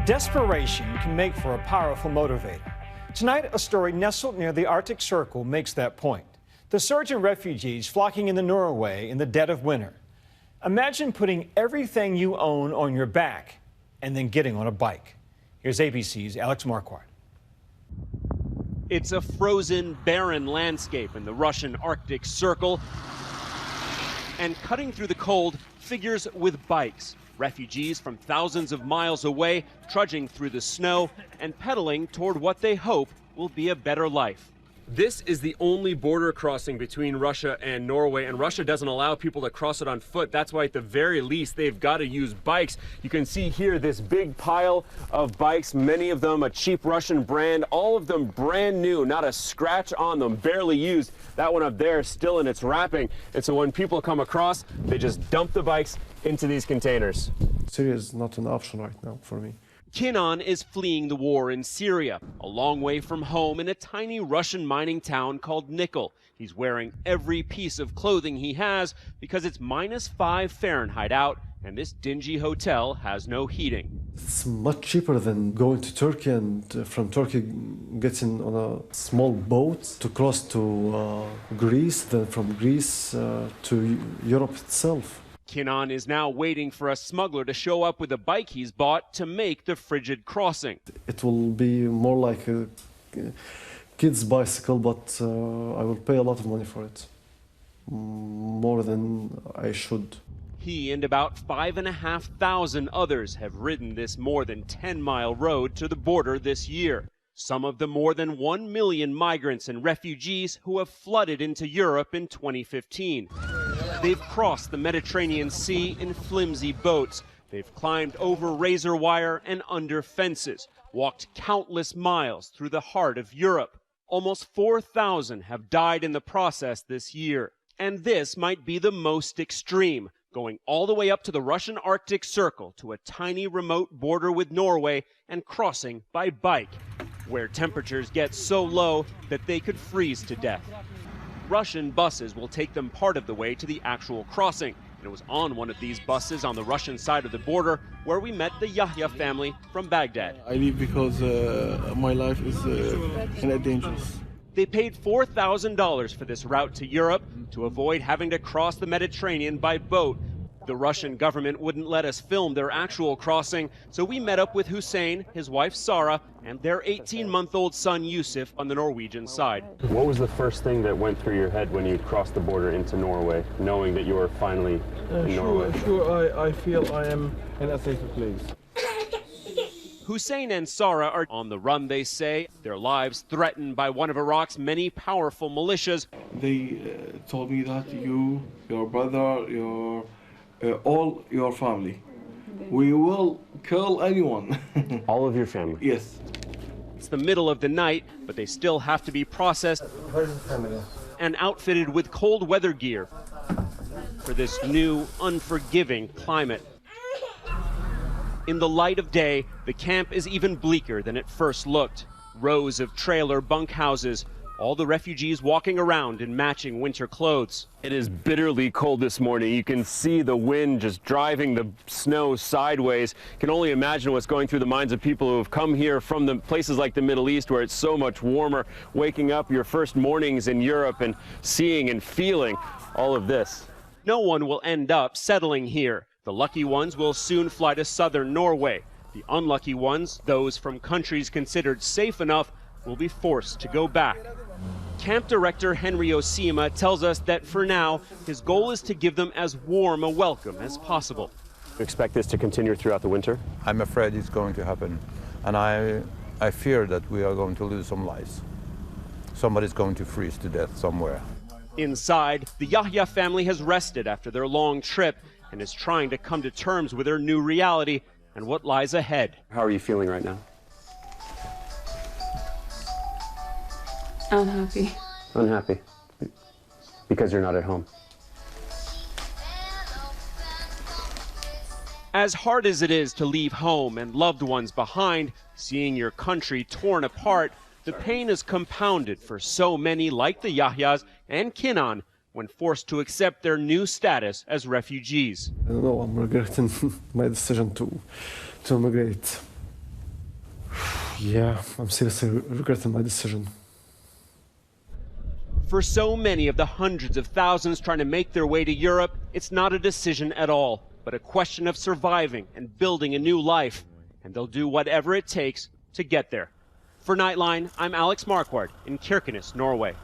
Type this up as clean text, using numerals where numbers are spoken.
Desperation can make for a powerful motivator. Tonight, a story nestled near the Arctic Circle makes that point. The surge in refugees flocking into Norway in the dead of winter. Imagine putting everything you own on your back and then getting on a bike. Here's ABC's Alex Marquardt. It's a frozen, barren landscape in the Russian Arctic Circle. And cutting through the cold, figures with bikes. Refugees from thousands of miles away, trudging through the snow and pedaling toward what they hope will be a better life. This is the only border crossing between Russia and Norway, and Russia doesn't allow people to cross it on foot. That's why at the very least they've got to use bikes. You can see here this big pile of bikes, many of them a cheap Russian brand, all of them brand new, not a scratch on them, barely used. That one up there is still in its wrapping. And so when people come across, they just dump the bikes into these containers. Syria is not an option right now for me. Kinan is fleeing the war in Syria, a long way from home in a tiny Russian mining town called Nickel. He's wearing every piece of clothing he has because it's -5 Fahrenheit out and this dingy hotel has no heating. It's much cheaper than going to Turkey and from Turkey getting on a small boat to cross to Greece, then from Greece to Europe itself. Kinan is now waiting for a smuggler to show up with a bike he's bought to make the frigid crossing. It will be more like a kid's bicycle, but I will pay a lot of money for it. More than I should. He and about 5,500 others have ridden this more than 10-mile road to the border this year. Some of the more than 1 million migrants and refugees who have flooded into Europe in 2015. They've crossed the Mediterranean Sea in flimsy boats. They've climbed over razor wire and under fences, walked countless miles through the heart of Europe. Almost 4,000 have died in the process this year. And this might be the most extreme, going all the way up to the Russian Arctic Circle to a tiny remote border with Norway and crossing by bike, where temperatures get so low that they could freeze to death. Russian buses will take them part of the way to the actual crossing. And it was on one of these buses on the Russian side of the border where we met the Yahya family from Baghdad. I leave because my life is in danger. They paid $4,000 for this route to Europe to avoid having to cross the Mediterranean by boat. The Russian government wouldn't let us film their actual crossing, so we met up with Hussein, his wife Sarah, and their 18-month-old son Yusuf on the Norwegian side. What was the first thing that went through your head when you crossed the border into Norway, knowing that you were finally in Norway? Sure, I feel I am in a safer place. Hussein and Sarah are on the run, they say, their lives threatened by one of Iraq's many powerful militias. They told me that you, your brother, all your family, we will kill anyone. All of your family? Yes. It's the middle of the night, but they still have to be processed and outfitted with cold weather gear for this new, unforgiving climate. In the light of day, the camp is even bleaker than it first looked. Rows of trailer bunkhouses, all the refugees walking around in matching winter clothes. It is bitterly cold this morning. You can see the wind just driving the snow sideways. You can only imagine what's going through the minds of people who have come here from the places like the Middle East where it's so much warmer, waking up your first mornings in Europe and seeing and feeling all of this. No one will end up settling here. The lucky ones will soon fly to southern Norway. The unlucky ones, those from countries considered safe enough, will be forced to go back. Camp director Henry Osima tells us that for now, his goal is to give them as warm a welcome as possible. You expect this to continue throughout the winter? I'm afraid it's going to happen. And I fear that we are going to lose some lives. Somebody's going to freeze to death somewhere. Inside, the Yahya family has rested after their long trip and is trying to come to terms with their new reality and what lies ahead. How are you feeling right now? Unhappy. Unhappy? Because you're not at home? As hard as it is to leave home and loved ones behind, seeing your country torn apart, the pain is compounded for so many like the Yahyas and Kinan when forced to accept their new status as refugees. I don't know, I'm regretting my decision to immigrate. Yeah, I'm seriously regretting my decision. For so many of the hundreds of thousands trying to make their way to Europe, it's not a decision at all, but a question of surviving and building a new life. And they'll do whatever it takes to get there. For Nightline, I'm Alex Marquardt in Kirkenes, Norway.